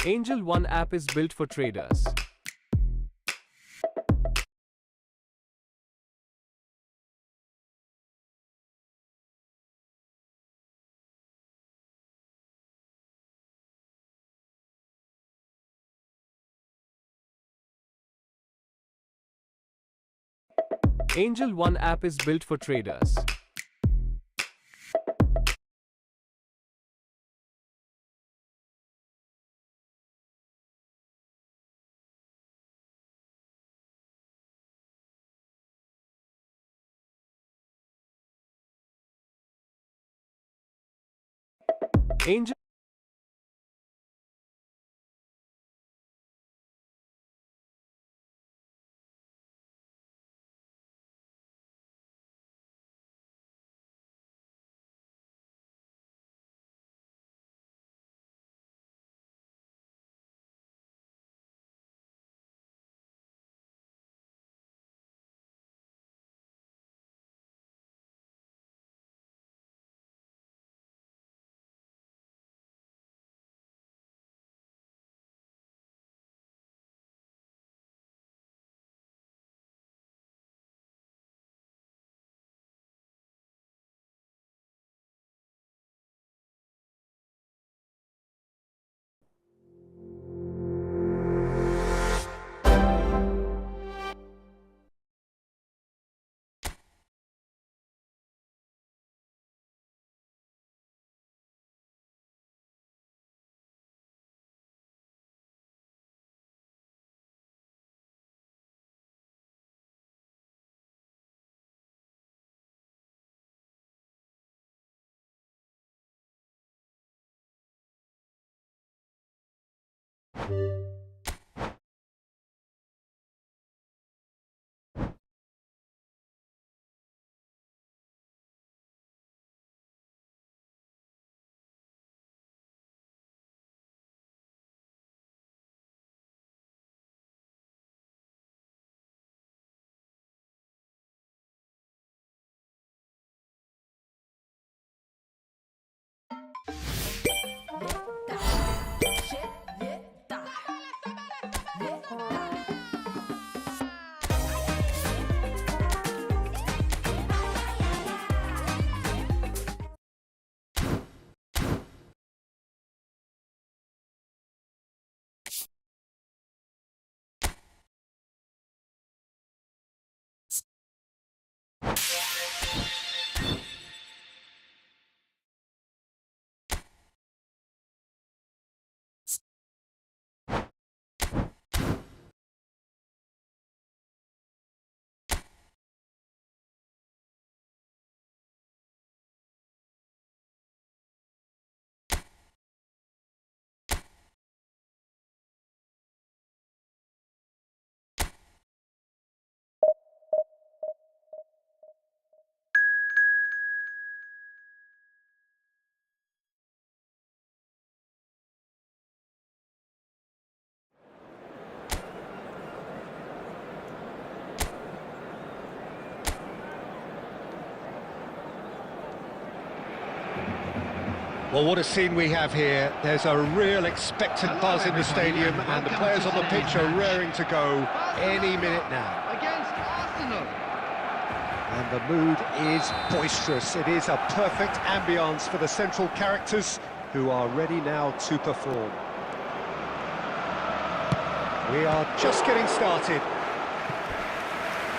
Angel One app is built for traders. Angel One app is built for traders. Angel Well, what a scene we have here. There's a real expectant buzz in the stadium, and the players on the pitch are raring to go any minute now. Against Arsenal. And the mood is boisterous. It is a perfect ambience for the central characters who are ready now to perform. We are just getting started.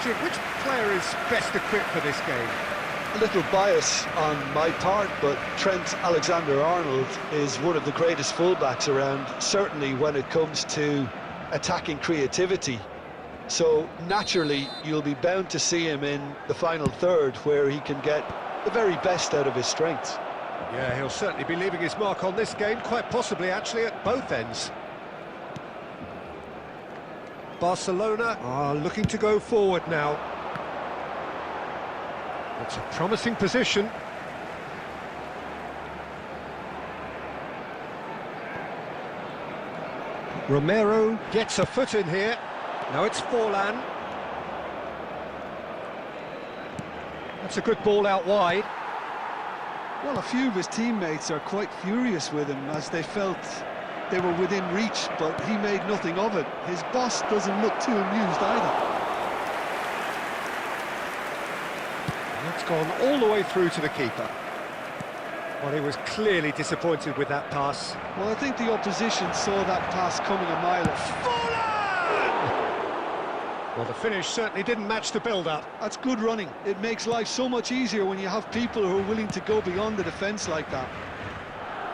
Jim, which player is best equipped for this game? A little bias on my part, but Trent Alexander-Arnold is one of the greatest fullbacks around, certainly when it comes to attacking creativity. So naturally, you'll be bound to see him in the final third, where he can get the very best out of his strengths. Yeah, he'll certainly be leaving his mark on this game, quite possibly actually at both ends. Barcelona are looking to go forward now. It's a promising position. Romero gets a foot in here. Now it's Forlan. That's a good ball out wide. Well, a few of his teammates are quite furious with him, as they felt they were within reach, but he made nothing of it. His boss doesn't look too amused either. It's gone all the way through to the keeper. Well, he was clearly disappointed with that pass. Well, I think the opposition saw that pass coming a mile off. Well, the finish certainly didn't match the build-up. That's good running. It makes life so much easier when you have people who are willing to go beyond the defence like that.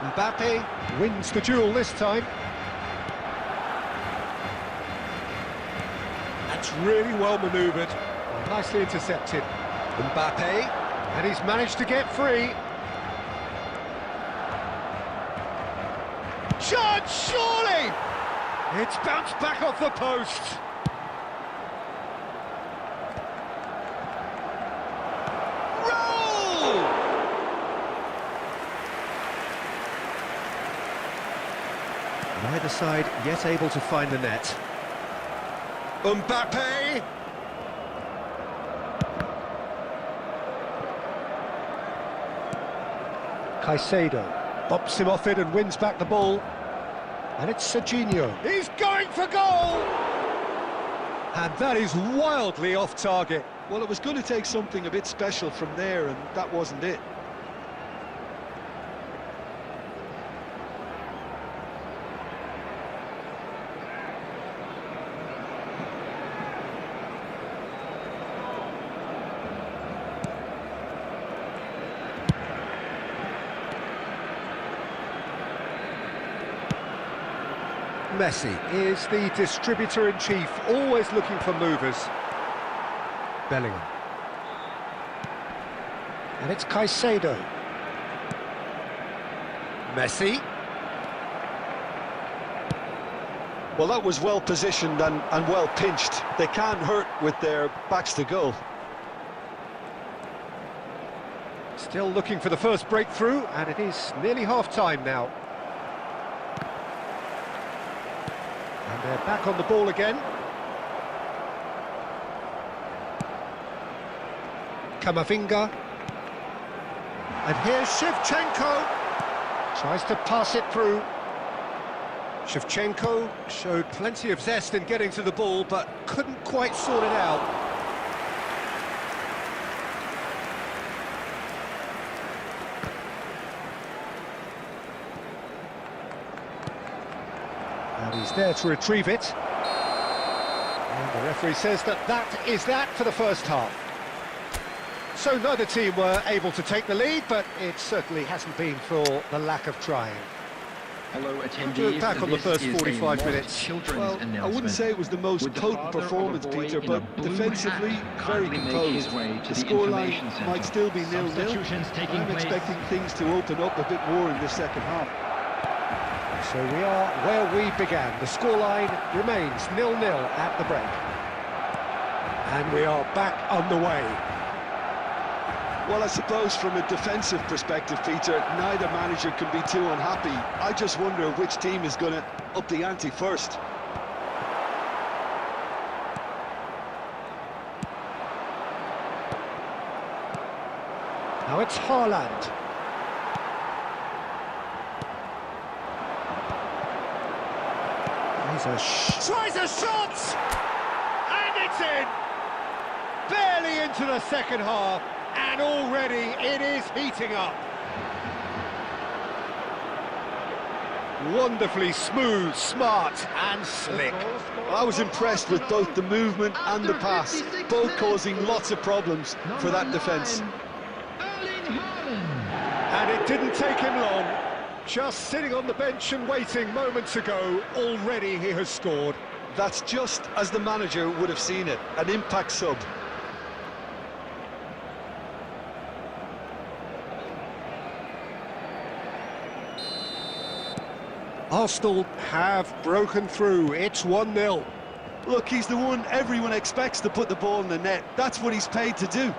Mbappe wins the duel this time. That's really well manoeuvred. Well, nicely intercepted. Mbappe, and he's managed to get free. Shot, surely! It's bounced back off the post. Roll! Neither side yet able to find the net. Mbappe! Caicedo bops him off it and wins back the ball. And it's Serginho. He's going for goal! And that is wildly off target. Well, it was going to take something a bit special from there, and that wasn't it. Messi is the distributor-in-chief, always looking for movers. Bellingham. And it's Caicedo. Messi. Well, that was well positioned and well pinched. They can't hurt with their backs to goal. Still looking for the first breakthrough, and it is nearly half-time now. And they're back on the ball again. Camavinga. And here's Shevchenko. Tries to pass it through. Shevchenko showed plenty of zest in getting to the ball, but couldn't quite sort it out. And he's there to retrieve it. And the referee says that is that for the first half. So neither team were able to take the lead, but it certainly hasn't been for the lack of trying. Hello, attendees. Back on the first 45 minutes. Well, I wouldn't say it was the most potent performance, Peter, but defensively, very composed. The scoreline might still be 0-0. I'm expecting things to open up a bit more in the second half. So we are where we began. The scoreline remains 0-0 at the break. And we are back on the way. Well, I suppose from a defensive perspective, Peter, neither manager can be too unhappy. I just wonder which team is going to up the ante first. Now it's Haaland. Tries a shot! And it's in! Barely into the second half. And already it is heating up. Wonderfully smooth, smart and slick. I was impressed with both the movement and the pass, both causing lots of problems for that defence. And it didn't take him long. Just sitting on the bench and waiting moments ago, already he has scored. That's just as the manager would have seen it, an impact sub. Arsenal have broken through. It's 1-0. Look, he's the one everyone expects to put the ball in the net. That's what he's paid to do.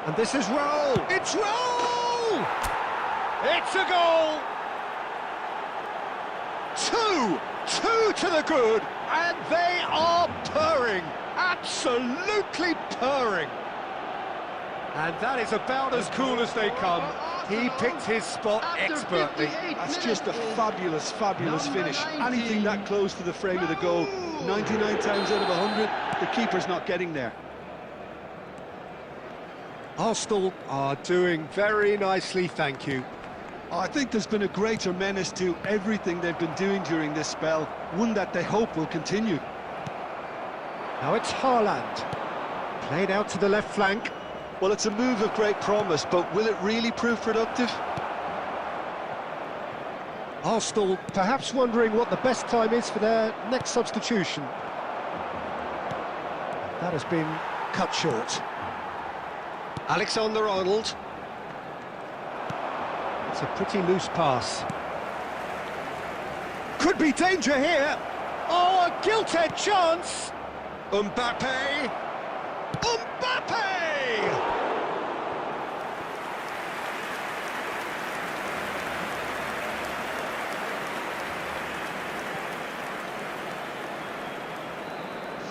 And this is Roll. It's Roll! It's a goal! Two to the good, and they are purring. Absolutely purring. And that is about as cool as they come. He picked his spot expertly. That's just a fabulous, fabulous finish. Anything that close to the frame of the goal, 99 times out of 100, the keeper's not getting there. Arsenal are doing very nicely, thank you. I think there's been a greater menace to everything they've been doing during this spell, one that they hope will continue. Now it's Haaland. Played out to the left flank. Well, it's a move of great promise, but will it really prove productive? Arsenal perhaps wondering what the best time is for their next substitution. That has been cut short. Alexander-Arnold. It's a pretty loose pass. Could be danger here. Oh, a gilt-edged chance. Mbappe. Mbappe!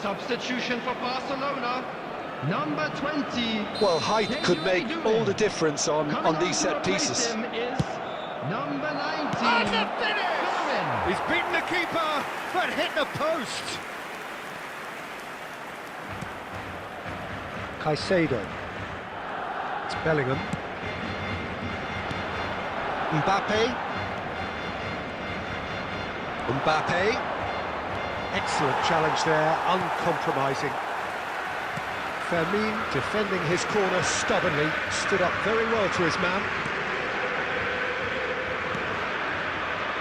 Substitution for Barcelona. Number 20. Well, height could make all the difference on these set pieces. Him is number 19. And the finish! He's beaten the keeper, but hit the post. Caicedo. It's Bellingham. Mbappe. Mbappe. Excellent challenge there, uncompromising. Fermin defending his corner stubbornly, stood up very well to his man.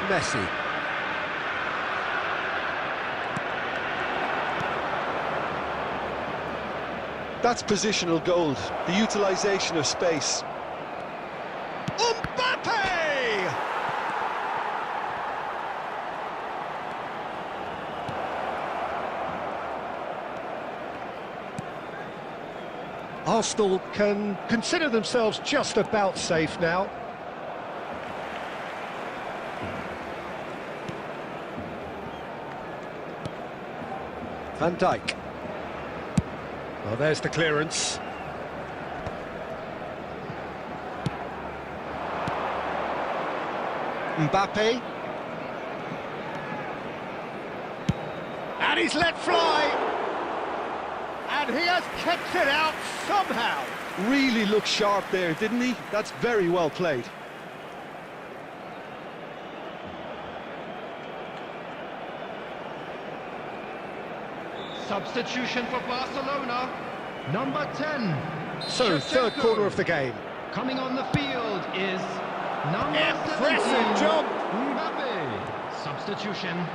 Messi. That's positional gold, the utilisation of space. Mbappe! Arsenal can consider themselves just about safe now. Van Dijk. Well, there's the clearance. Mbappe. And he's let fly. And he has kept it out somehow. Really looked sharp there, didn't he? That's very well played. Substitution for Barcelona. Number 10. So, third quarter of the game. Coming on the field is number Impressive 17. jump. Mbappe. Substitution.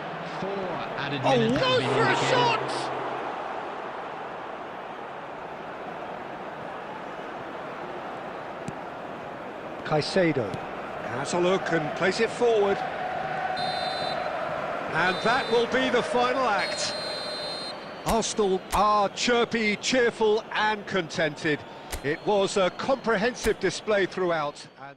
4 added Oh, minutes goes will be for a indicated. shot! Caicedo has a look and plays it forward. And that will be the final act. Arsenal are chirpy, cheerful and contented. It was a comprehensive display throughout. And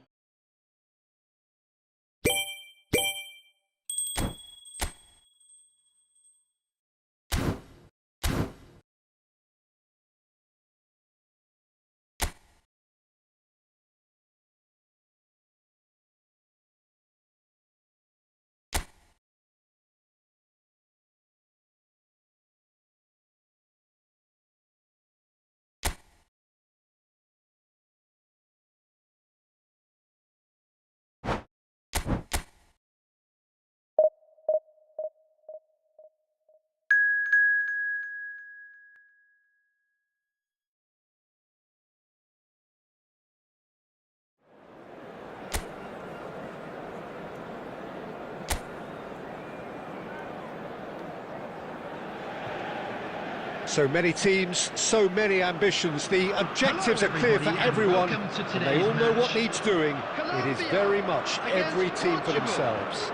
so many teams, so many ambitions. The objectives are clear for everyone, and they all know what needs doing. It is very much every team for themselves.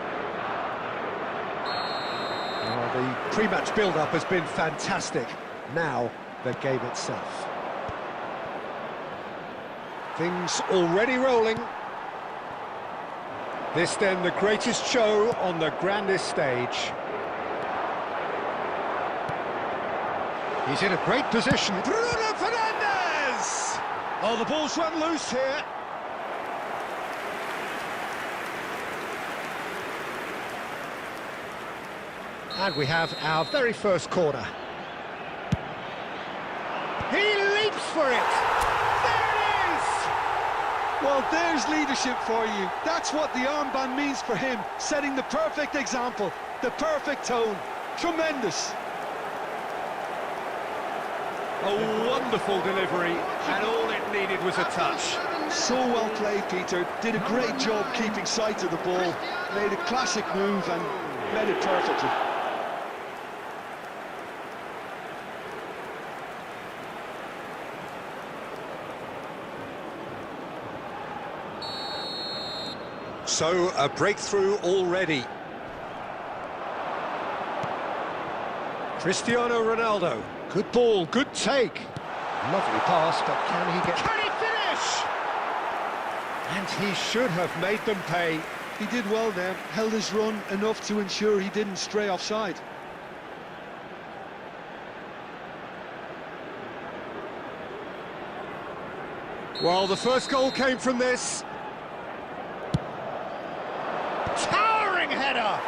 Well, the pre-match build-up has been fantastic. Now, the game itself. Things already rolling. This then the greatest show on the grandest stage. He's in a great position. Bruno Fernandes! Oh, the ball's run loose here. And we have our very first corner. He leaps for it! There it is! Well, there's leadership for you. That's what the armband means for him, setting the perfect example, the perfect tone. Tremendous. A wonderful delivery, and all it needed was a touch. So well played, Peter. Did a great job keeping sight of the ball. Made a classic move and led it perfectly. So, a breakthrough already. Cristiano Ronaldo. Good ball, good take. Lovely pass, but can he get... Can he finish? And he should have made them pay. He did well there, held his run enough to ensure he didn't stray offside. Well, the first goal came from this. Towering header!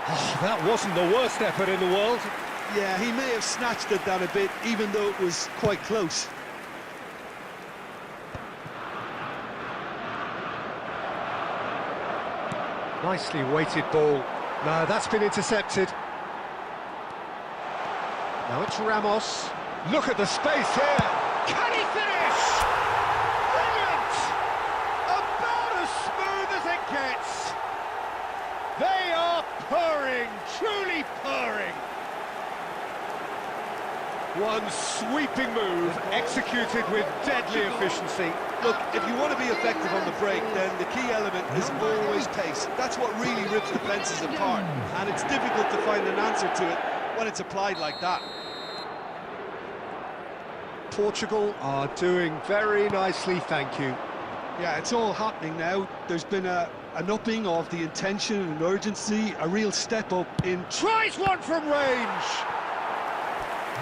Oh, that wasn't the worst effort in the world. Yeah, he may have snatched at that a bit, even though it was quite close. Nicely weighted ball. No, that's been intercepted. Now it's Ramos. Look at the space here. Can he finish? Brilliant! About as smooth as it gets. They are purring, truly purring. One sweeping move, executed with deadly efficiency. Look, if you want to be effective on the break, then the key element is always pace. That's what really rips defences apart, and it's difficult to find an answer to it when it's applied like that. Portugal are doing very nicely, thank you. Yeah, it's all happening now. There's been an upping of the intention and urgency, a real step up in... Tries one from range!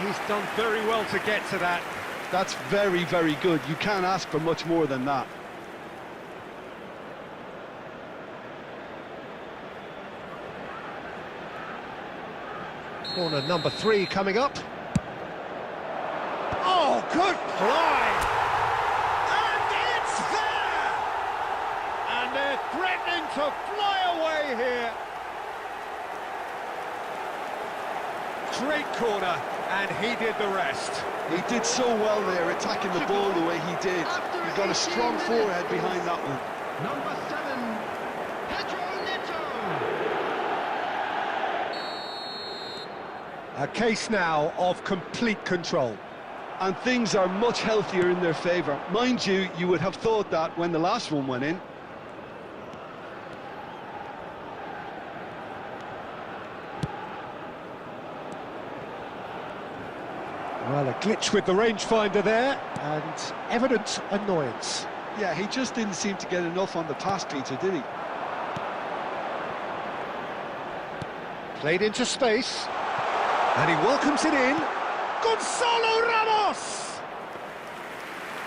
He's done very well to get to that. That's very, very good. You can't ask for much more than that. Corner number 3 coming up. Oh, good fly! And it's there! And they're threatening to fly away here. Great corner, and he did the rest. He did so well there, attacking the ball the way he did. He got a strong forehead behind that one. Number 7, Pedro Neto. A case now of complete control. And things are much healthier in their favour. Mind you, you would have thought that when the last one went in. Well, a glitch with the rangefinder there, and evident annoyance. Yeah, he just didn't seem to get enough on the pass, Peter, did he? Played into space, and he welcomes it in. Gonzalo Ramos!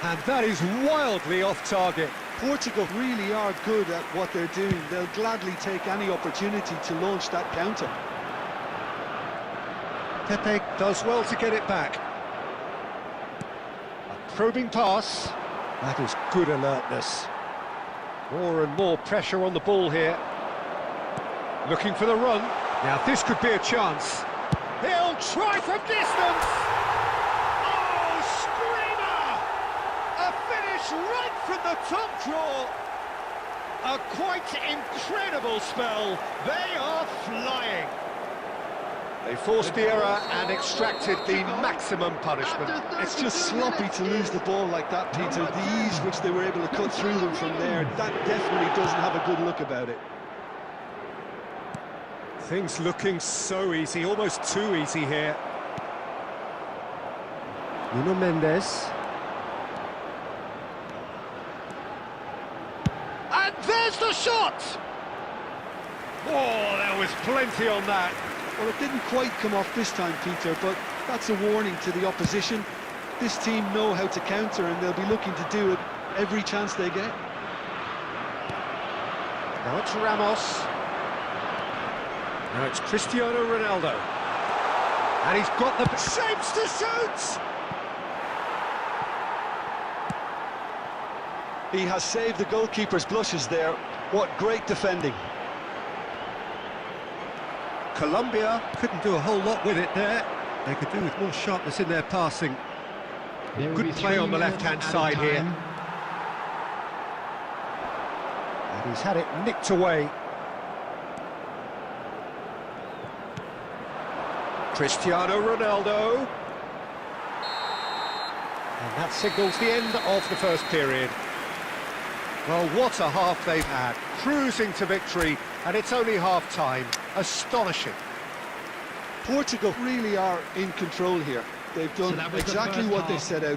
And that is wildly off target. Portugal really are good at what they're doing. They'll gladly take any opportunity to launch that counter. Pepe does well to get it back. A probing pass. That is good alertness. More and more pressure on the ball here. Looking for the run. Now this could be a chance. He'll try from distance. Oh, screamer! A finish right from the top draw. A quite incredible spell. They are flying. They forced the error and extracted the maximum punishment. It's just sloppy to lose the ball like that, Peter. The ease which they were able to cut through them from there, that definitely doesn't have a good look about it. Things looking so easy, almost too easy here. Nuno Mendes. And there's the shot! Oh, there was plenty on that. Well, it didn't quite come off this time, Peter, but that's a warning to the opposition. This team know how to counter, and they'll be looking to do it every chance they get. Now it's Ramos. Now it's Cristiano Ronaldo. And he's got the shapes to shoot! He has saved the goalkeeper's blushes there. What great defending. Colombia couldn't do a whole lot with it there. They could do with more sharpness in their passing. There will Good be play 3 on the minutes left-hand added side here. time. And he's had it nicked away. Cristiano Ronaldo. And that signals the end of the first period. Well, what a half they've had. Cruising to victory, and it's only half-time. Astonishing. Portugal really are in control here. They've So done that was the exactly first what they half. set out